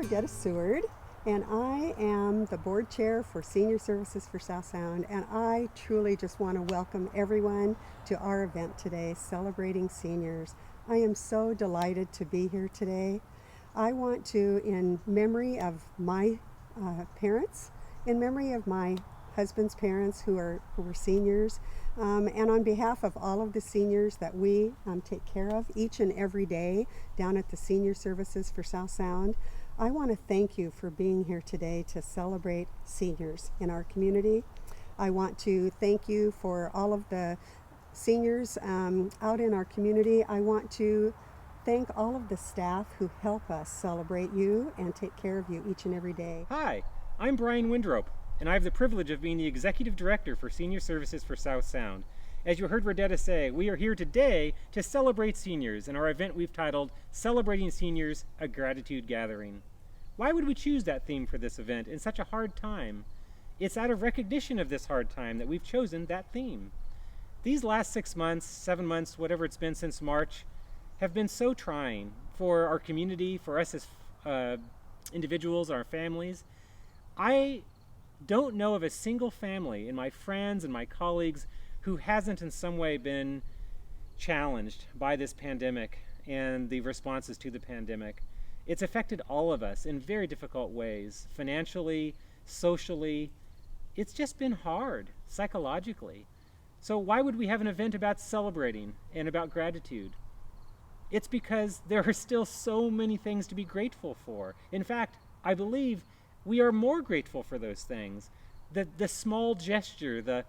Redetta Seward, and I am the board chair for Senior Services for South Sound, and I truly just want to welcome everyone to our event today, celebrating seniors. I am so delighted to be here today. I want to, in memory of my parents, in memory of my husband's parents who were seniors, and on behalf of all of the seniors that we take care of each and every day down at the Senior Services for South Sound, I want to thank you for being here today to celebrate seniors in our community. I want to thank you for all of the seniors out in our community. I want to thank all of the staff who help us celebrate you and take care of you each and every day. Hi, I'm Brian Windrope, and I have the privilege of being the Executive Director for Senior Services for South Sound. As you heard Redetta say, we are here today to celebrate seniors in our event we've titled Celebrating Seniors, a Gratitude Gathering. Why would we choose that theme for this event in such a hard time? It's out of recognition of this hard time that we've chosen that theme. These last 6 months, 7 months, whatever it's been since March, have been so trying for our community, for us as individuals, our families. I don't know of a single family in my friends and my colleagues who hasn't in some way been challenged by this pandemic and the responses to the pandemic. It's affected all of us in very difficult ways, financially, socially. It's just been hard, psychologically. So why would we have an event about celebrating and about gratitude? It's because there are still so many things to be grateful for. In fact, I believe we are more grateful for those things. The small gesture, the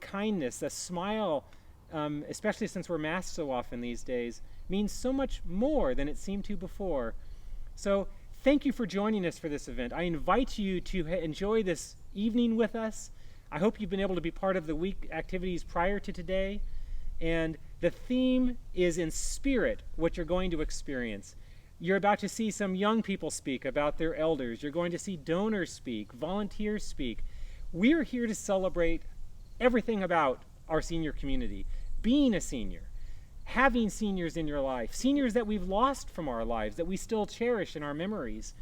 kindness, the smile, especially since we're masked so often these days, means so much more than it seemed to before. So thank you for joining us for this event. I invite you to enjoy this evening with us. I hope you've been able to be part of the week activities prior to today. And the theme is in spirit what you're going to experience. You're about to see some young people speak about their elders. You're going to see donors speak, volunteers speak. We're here to celebrate everything about our senior community. Being a senior, having seniors in your life, seniors that we've lost from our lives, that we still cherish in our memories.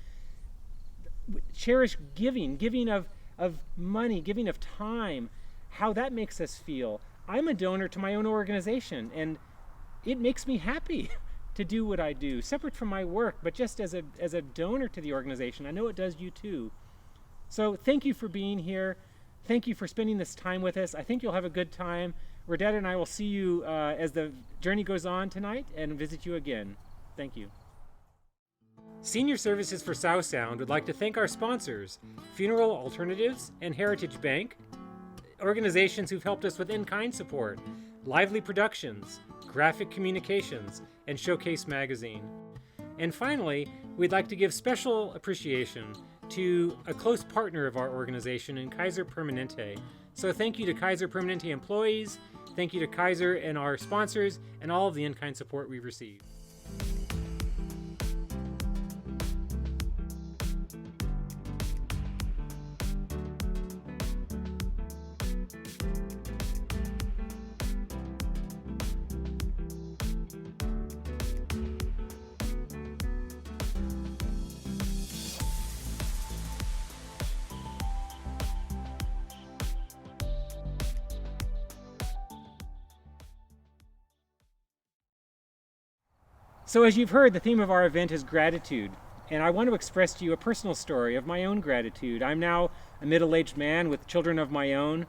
Cherish giving of money, giving of time, how that makes us feel. I'm a donor to my own organization, and it makes me happy to do what I do, separate from my work, but just as a donor to the organization. I know it does you too. So thank you for being here. Thank you for spending this time with us. I think you'll have a good time. Redetta and I will see you as the journey goes on tonight and visit you again. Thank you. Senior Services for South Sound would like to thank our sponsors, Funeral Alternatives and Heritage Bank, organizations who've helped us with in-kind support, Lively Productions, Graphic Communications, and Showcase Magazine. And finally, we'd like to give special appreciation to a close partner of our organization in Kaiser Permanente. So thank you to Kaiser Permanente employees, thank you to Kaiser and our sponsors, and all of the in-kind support we've received. So as you've heard, the theme of our event is gratitude, and I want to express to you a personal story of my own gratitude. I'm now a middle-aged man with children of my own,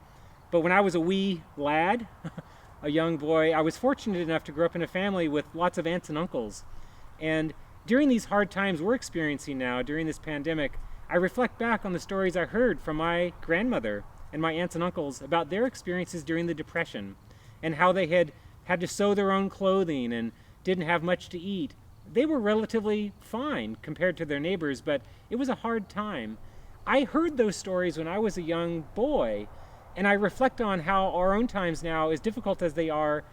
but when I was a wee lad, a young boy, I was fortunate enough to grow up in a family with lots of aunts and uncles. And during these hard times we're experiencing now, during this pandemic, I reflect back on the stories I heard from my grandmother and my aunts and uncles about their experiences during the Depression and how they had to sew their own clothing and didn't have much to eat. They were relatively fine compared to their neighbors, but it was a hard time. I heard those stories when I was a young boy, and I reflect on how our own times now, as difficult as they are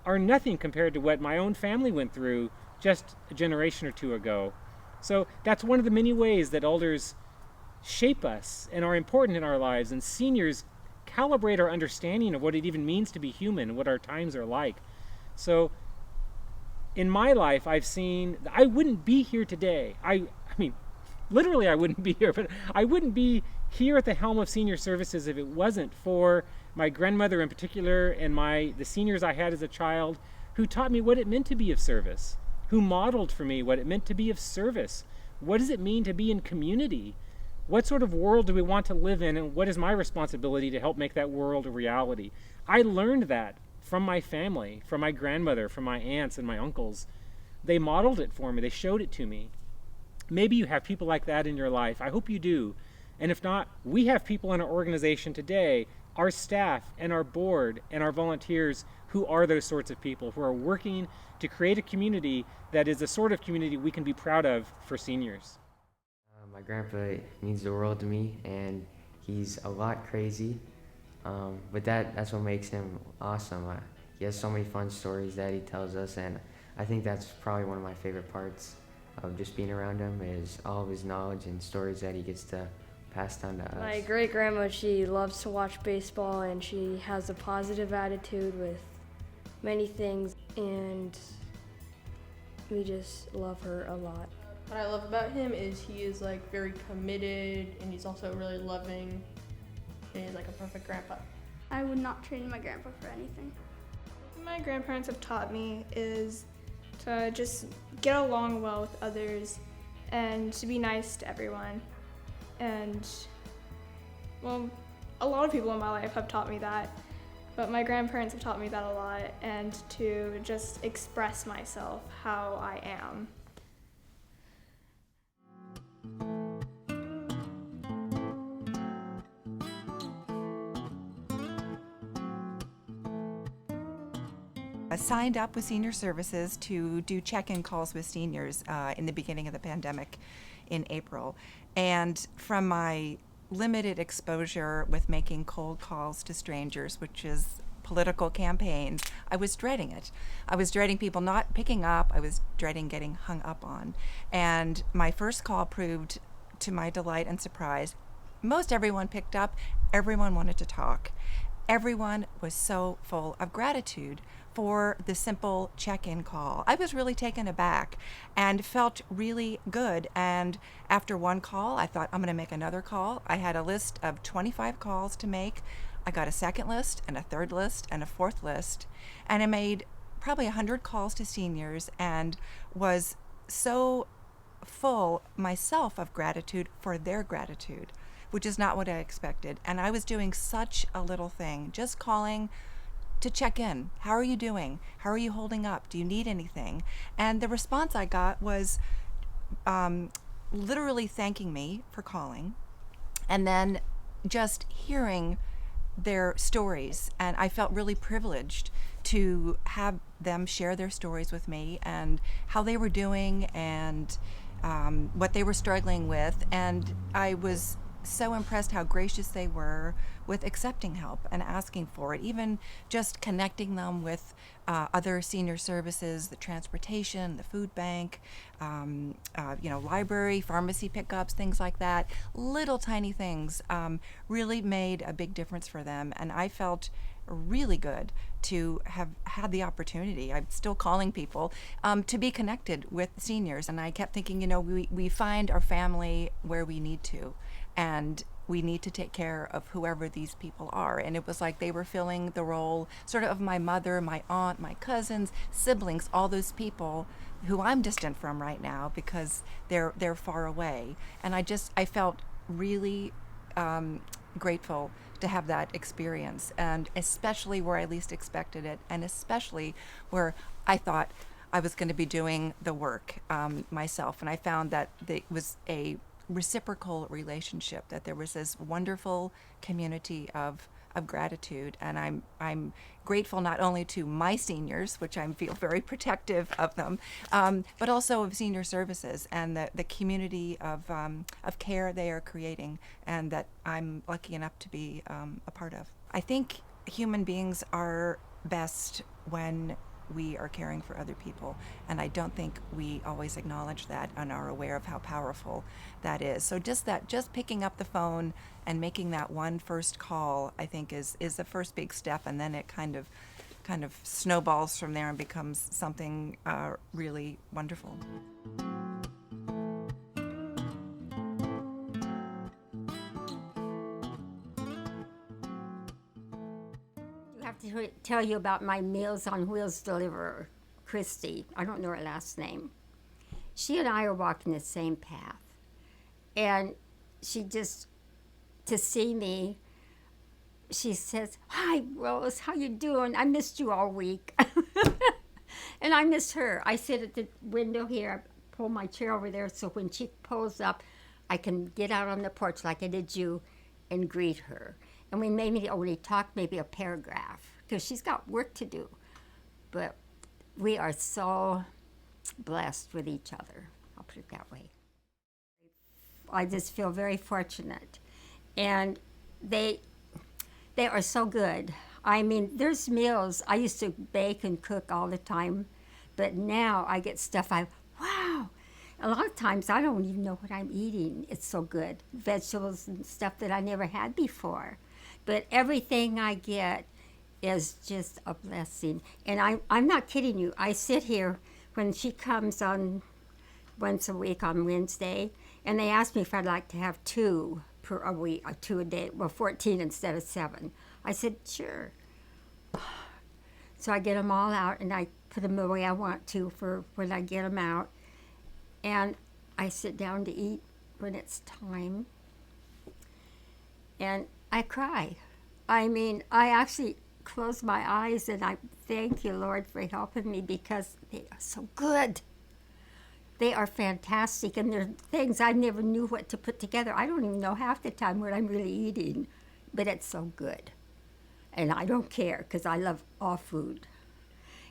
nothing compared to what my own family went through just a generation or two ago. So that's one of the many ways that elders shape us and are important in our lives, and seniors calibrate our understanding of what it even means to be human, what our times are like. So in my life, I've seen, I wouldn't be here today. I mean, literally I wouldn't be here, but I wouldn't be here at the helm of senior services if it wasn't for my grandmother in particular and the seniors I had as a child who taught me what it meant to be of service, who modeled for me what it meant to be of service. What does it mean to be in community? What sort of world do we want to live in, and what is my responsibility to help make that world a reality? I learned that from my family, from my grandmother, from my aunts and my uncles. They modeled it for me. They showed it to me. Maybe you have people like that in your life. I hope you do. And if not, we have people in our organization today, our staff and our board and our volunteers who are those sorts of people who are working to create a community that is the sort of community we can be proud of for seniors. My grandpa means the world to me, and he's a lot crazy, but that's what makes him awesome. He has so many fun stories that he tells us, and I think that's probably one of my favorite parts of just being around him is all of his knowledge and stories that he gets to pass down to us. My great-grandma, she loves to watch baseball, and she has a positive attitude with many things, and we just love her a lot. What I love about him is he is like very committed, and he's also really loving, and he's like a perfect grandpa. I would not trade my grandpa for anything. What my grandparents have taught me is to just get along well with others and to be nice to everyone. And, well, a lot of people in my life have taught me that, but my grandparents have taught me that a lot, and to just express myself how I am. I signed up with Senior Services to do check-in calls with seniors in the beginning of the pandemic in April. And from my limited exposure with making cold calls to strangers, which is political campaigns, I was dreading it. I was dreading people not picking up. I was dreading getting hung up on. And my first call proved, to my delight and surprise, most everyone picked up. Everyone wanted to talk. Everyone was so full of gratitude for the simple check-in call. I was really taken aback and felt really good. And after one call, I thought, I'm going to make another call. I had a list of 25 calls to make. I got a second list and a third list and a fourth list. And I made probably 100 calls to seniors and was so full myself of gratitude for their gratitude, which is not what I expected. And I was doing such a little thing, just calling to check in. How are you doing? How are you holding up? Do you need anything? And the response I got was literally thanking me for calling, and then just hearing their stories. And I felt really privileged to have them share their stories with me and how they were doing and what they were struggling with. And I was so impressed how gracious they were with accepting help and asking for it, even just connecting them with other senior services, the transportation, the food bank, library, pharmacy pickups, things like that. Little tiny things really made a big difference for them. And I felt really good to have had the opportunity. I'm still calling people to be connected with seniors. And I kept thinking, we find our family where we need to. And we need to take care of whoever these people are. And it was like they were filling the role sort of my mother, my aunt, my cousins, siblings, all those people who I'm distant from right now because they're far away. And I felt really grateful to have that experience, and especially where I least expected it, and especially where I thought I was going to be doing the work myself. And I found that it was a reciprocal relationship, that there was this wonderful community of gratitude. And I'm grateful not only to my seniors, which I feel very protective of them, but also of senior services and the community of care they are creating, and that I'm lucky enough to be a part of. I think human beings are best when we are caring for other people, and I don't think we always acknowledge that and are aware of how powerful that is. So just picking up the phone and making that one first call, I think is the first big step, and then it kind of snowballs from there and becomes something really wonderful. have to tell you about my Meals on Wheels deliverer, Christy. I don't know her last name. She and I are walking the same path. And she just, to see me, she says, "Hi, Rose, how you doing? I missed you all week." And I miss her. I sit at the window here, I pull my chair over there, so when she pulls up, I can get out on the porch like I did you and greet her. And we maybe only talk maybe a paragraph, because she's got work to do. But we are so blessed with each other. I'll put it that way. I just feel very fortunate. And they are so good. I mean, there's meals. I used to bake and cook all the time, but now I get stuff wow. A lot of times I don't even know what I'm eating. It's so good. Vegetables and stuff that I never had before. But everything I get is just a blessing. And I'm not kidding you. I sit here when she comes on once a week on Wednesday, and they ask me if I'd like to have 2 per a week, or 2 a day, well, 14 instead of 7. I said, sure. So I get them all out, and I put them the way I want to for when I get them out. And I sit down to eat when it's time. And I cry. I mean, I actually close my eyes, and I thank you, Lord, for helping me, because they are so good. They are fantastic, and they're things I never knew what to put together. I don't even know half the time what I'm really eating, but it's so good. And I don't care, because I love all food.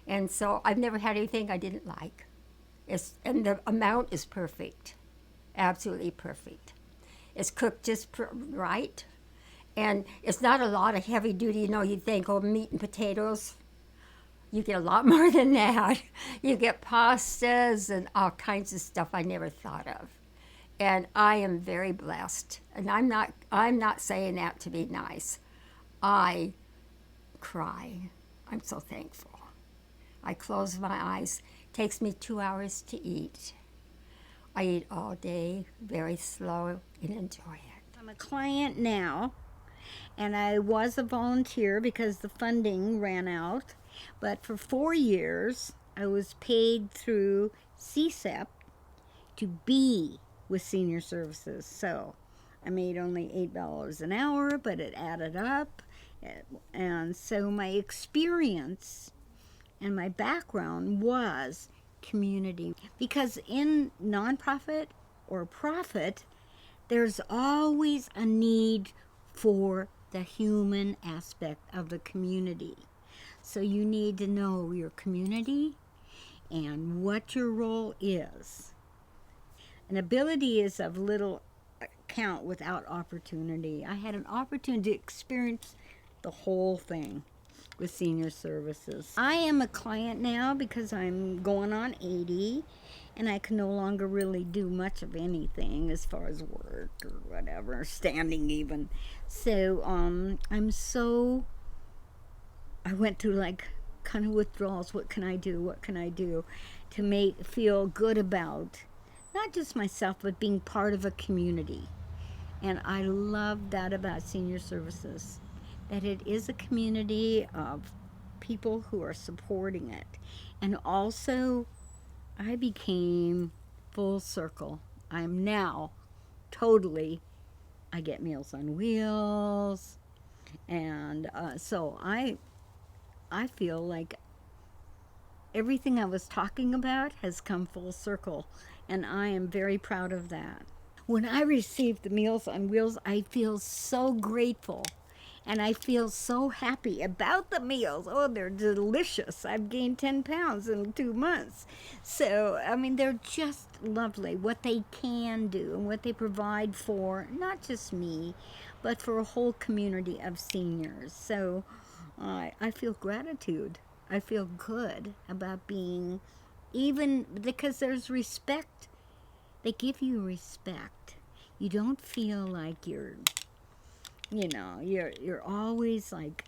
And so I've never had anything I didn't like. And the amount is perfect, absolutely perfect. It's cooked just right, and it's not a lot of heavy duty. You know, you think, oh, meat and potatoes. You get a lot more than that. You get pastas and all kinds of stuff I never thought of. And I am very blessed. And I'm not saying that to be nice. I cry. I'm so thankful. I close my eyes. It takes me 2 hours to eat. I eat all day, very slow, and enjoy it. I'm a client now, and I was a volunteer because the funding ran out. But for 4 years, I was paid through CSEP to be with Senior Services. So I made only $8 an hour, but it added up. And so my experience and my background was community. Because in nonprofit or profit, there's always a need for the human aspect of the community. So you need to know your community and what your role is. An ability is of little account without opportunity. I had an opportunity to experience the whole thing with Senior Services. I am a client now because I'm going on 80, and I can no longer really do much of anything as far as work or whatever, standing even. So I went through like kind of withdrawals. What can I do? What can I do to feel good about not just myself, but being part of a community? And I love that about Senior Services, that it is a community of people who are supporting it. And also, I became full circle. I'm now totally, I get Meals on Wheels. And so I feel like everything I was talking about has come full circle, and I am very proud of that. When I received the Meals on Wheels, I feel so grateful, and I feel so happy about the meals. Oh, they're delicious. I've gained 10 pounds in 2 months. So, I mean, they're just lovely, what they can do and what they provide for not just me, but for a whole community of seniors. So I feel gratitude. I feel good about being, even because there's respect. They give you respect. You don't feel like you're always like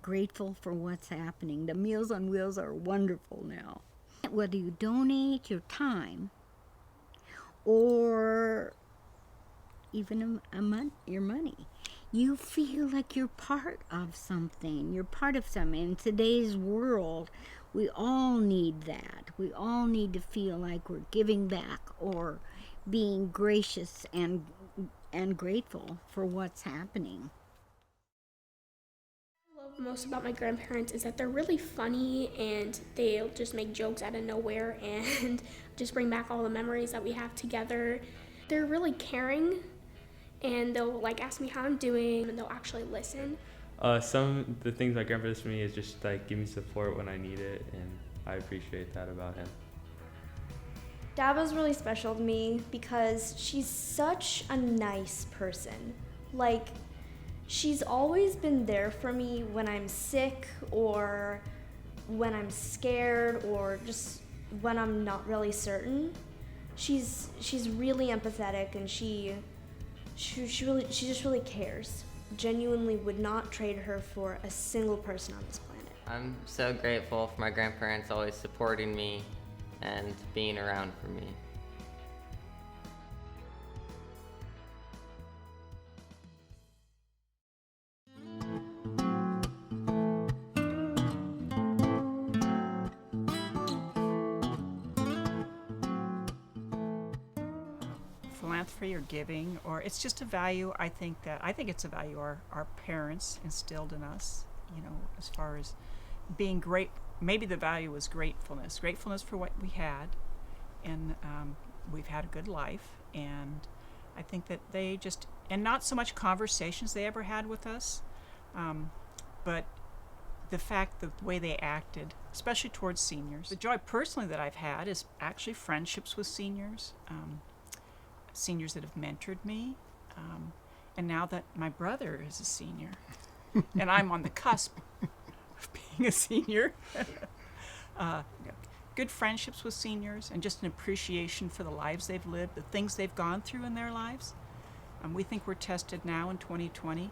grateful for what's happening. The Meals on Wheels are wonderful now. Whether you donate your time or even your money, you feel like you're part of something. You're part of something. In today's world, we all need that. We all need to feel like we're giving back or being gracious and grateful for what's happening. What I love most about my grandparents is that they're really funny and they'll just make jokes out of nowhere and just bring back all the memories that we have together. They're really caring and they'll like ask me how I'm doing and they'll actually listen. Some of the things my grandpa does for me is just like give me support when I need it, and I appreciate that about him. Dad was really special to me because she's such a nice person. Like, she's always been there for me when I'm sick or when I'm scared or just when I'm not really certain. She's really empathetic and she just really cares. Genuinely would not trade her for a single person on this planet. I'm so grateful for my grandparents always supporting me and being around for me. Philanthropy or giving, or it's just a value. I think it's a value our parents instilled in us, as far as being great. Maybe the value was gratefulness for what we had, and we've had a good life, and I think that they just, and not so much conversations they ever had with us, but the fact that the way they acted, especially towards seniors. The joy personally that I've had is actually friendships with seniors, seniors that have mentored me, and now that my brother is a senior and I'm on the cusp of being a senior, good friendships with seniors and just an appreciation for the lives they've lived, the things they've gone through in their lives. We think we're tested now in 2020,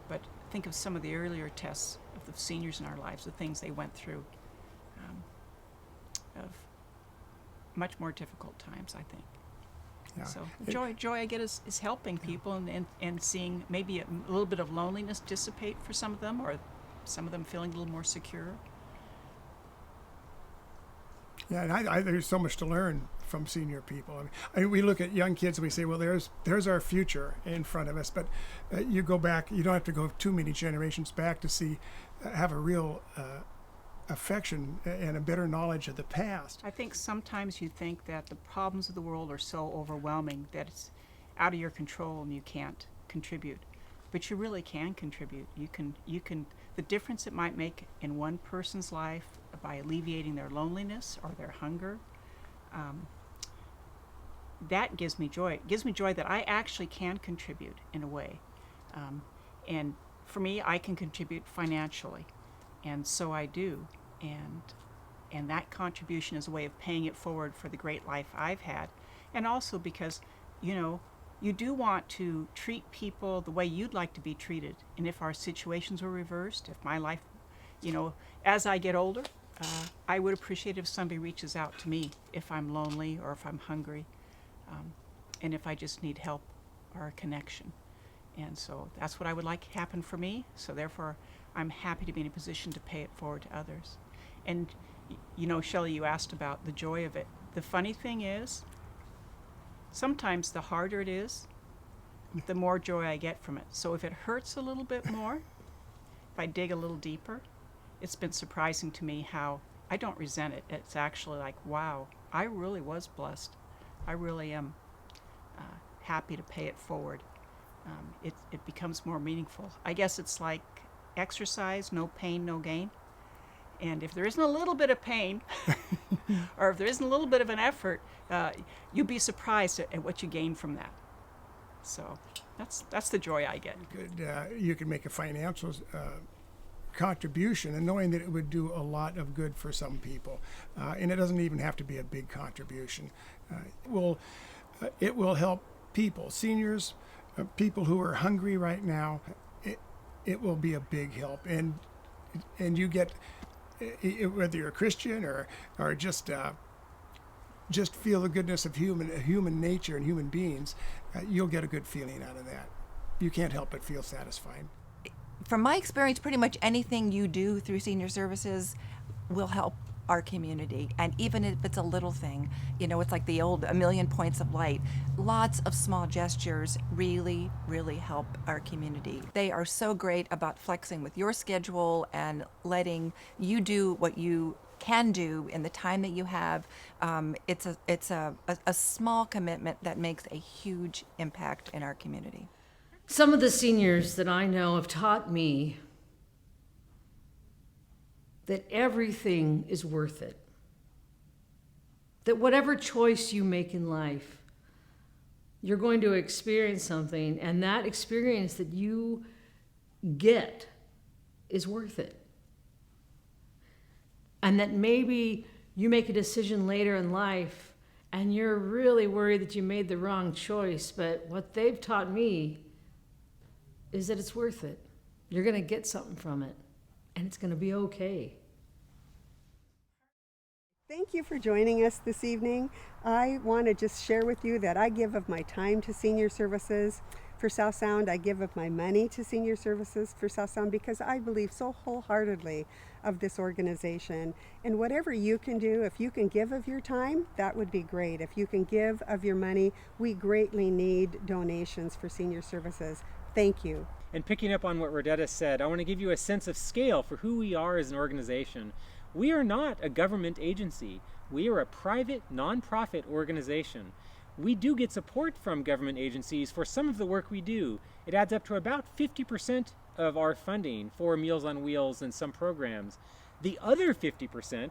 but think of some of the earlier tests of the seniors in our lives, the things they went through, of much more difficult times, I think. Yeah. So joy I get is helping people and seeing maybe a little bit of loneliness dissipate for some of them, or some of them feeling a little more secure. Yeah, and there's so much to learn from senior people. I mean, we look at young kids and we say, well, there's our future in front of us. But you go back, you don't have to go too many generations back to have a real affection and a better knowledge of the past. I think sometimes you think that the problems of the world are so overwhelming that it's out of your control and you can't contribute. But you really can contribute. You can the difference it might make in one person's life by alleviating their loneliness or their hunger, that gives me joy. It gives me joy that I actually can contribute in a way. And for me, I can contribute financially, and so I do. And that contribution is a way of paying it forward for the great life I've had. And also because, you do want to treat people the way you'd like to be treated. And if our situations were reversed, if my life, as I get older, I would appreciate if somebody reaches out to me if I'm lonely or if I'm hungry, and if I just need help or a connection. And so that's what I would like to happen for me. So therefore, I'm happy to be in a position to pay it forward to others. And, Shelly, you asked about the joy of it. The funny thing is, sometimes the harder it is, the more joy I get from it. So if it hurts a little bit more, if I dig a little deeper, it's been surprising to me how I don't resent it. It's actually like, wow, I really was blessed. I really am happy to pay it forward. It becomes more meaningful. I guess it's like exercise, no pain, no gain. And if there isn't a little bit of pain, or if there isn't a little bit of an effort, you'd be surprised at what you gain from that. So that's the joy I get. You could make a financial contribution, and knowing that it would do a lot of good for some people, and it doesn't even have to be a big contribution. It will help people, seniors, people who are hungry right now. It will be a big help, and you get. Whether you're a Christian or just feel the goodness of human nature and human beings, you'll get a good feeling out of that. you can't help but feel satisfied. From my experience, pretty much anything you do through senior services will help our community. And even if it's a little thing, it's like the old a million points of light. Lots of small gestures really, really help our community. They are so great about flexing with your schedule and letting you do what you can do in the time that you have. It's a small commitment that makes a huge impact in our community. Some of the seniors that I know have taught me that everything is worth it. That whatever choice you make in life, you're going to experience something, and that experience that you get is worth it. And that maybe you make a decision later in life and you're really worried that you made the wrong choice, but what they've taught me is that it's worth it. You're going to get something from it, and it's going to be okay. Thank you for joining us this evening. I want to just share with you that I give of my time to Senior Services for South Sound. I give of my money to Senior Services for South Sound because I believe so wholeheartedly of this organization. And whatever you can do, if you can give of your time, that would be great. If you can give of your money, we greatly need donations for Senior Services. Thank you. And picking up on what Rodetta said, I want to give you a sense of scale for who we are as an organization. We are not a government agency. We are a private, nonprofit organization. We do get support from government agencies for some of the work we do. It adds up to about 50% of our funding for Meals on Wheels and some programs. The other 50%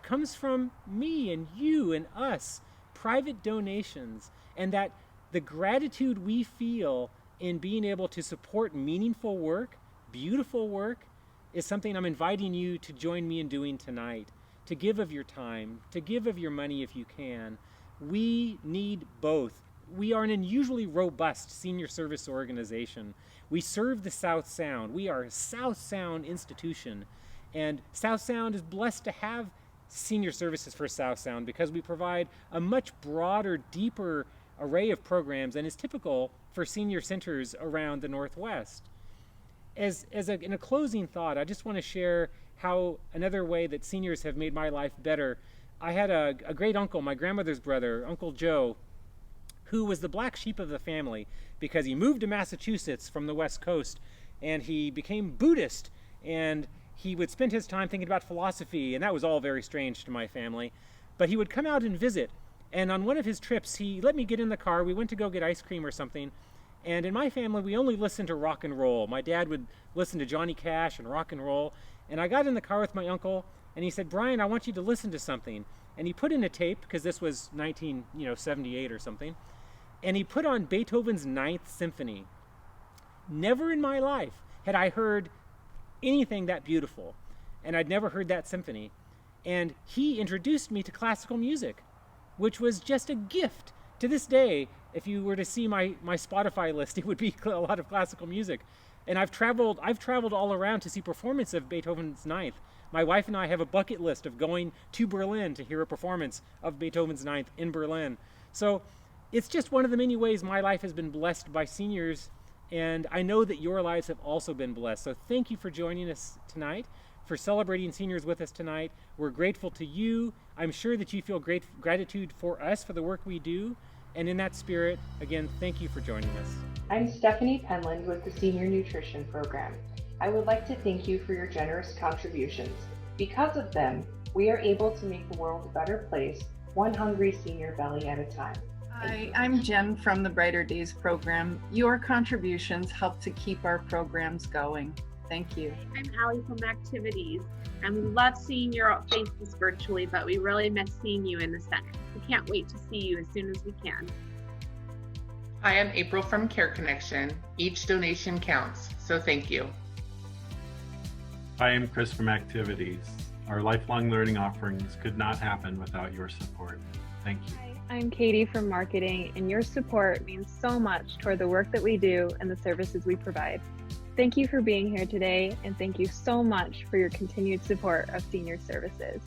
comes from me and you and us, private donations, and that the gratitude we feel in being able to support meaningful work, beautiful work, is something I'm inviting you to join me in doing tonight, to give of your time, to give of your money if you can. We need both. We are an unusually robust senior service organization. We serve the South Sound. We are a South Sound institution, and South Sound is blessed to have Senior Services for South Sound because we provide a much broader, deeper array of programs than is typical for senior centers around the Northwest. In a closing thought, I just want to share how another way that seniors have made my life better. I had a great uncle, my grandmother's brother, Uncle Joe, who was the black sheep of the family because he moved to Massachusetts from the West Coast and he became Buddhist, and he would spend his time thinking about philosophy, and that was all very strange to my family. But he would come out and visit, and on one of his trips he let me get in the car. We went to go get ice cream or something, and in my family we only listened to rock and roll. My dad would listen to Johnny Cash and rock and roll, and I got in the car with my uncle and he said, "Brian, I want you to listen to something." And he put in a tape, because this was 1978 or something, and he put on Beethoven's Ninth Symphony. Never in my life had I heard anything that beautiful, and I'd never heard that symphony. And he introduced me to classical music, which was just a gift. To this day, if you were to see my Spotify list, it would be a lot of classical music. And I've traveled all around to see performance of Beethoven's Ninth. My wife and I have a bucket list of going to Berlin to hear a performance of Beethoven's Ninth in Berlin. So it's just one of the many ways my life has been blessed by seniors, and I know that your lives have also been blessed. So thank you for joining us tonight, for celebrating seniors with us tonight. We're grateful to you. I'm sure that you feel great gratitude for us for the work we do. And in that spirit, again, thank you for joining us. I'm Stephanie Penland with the Senior Nutrition Program. I would like to thank you for your generous contributions. Because of them, we are able to make the world a better place, one hungry senior belly at a time. Hi, I'm Jen from the Brighter Days program. Your contributions help to keep our programs going. Thank you. I'm Allie from Activities, and we love seeing your faces virtually, but we really miss seeing you in the center. We can't wait to see you as soon as we can. Hi, I'm April from Care Connection. Each donation counts, so thank you. Hi, I'm Chris from Activities. Our lifelong learning offerings could not happen without your support. Thank you. Hi, I'm Katie from Marketing, and your support means so much toward the work that we do and the services we provide. Thank you for being here today, and thank you so much for your continued support of Senior Services.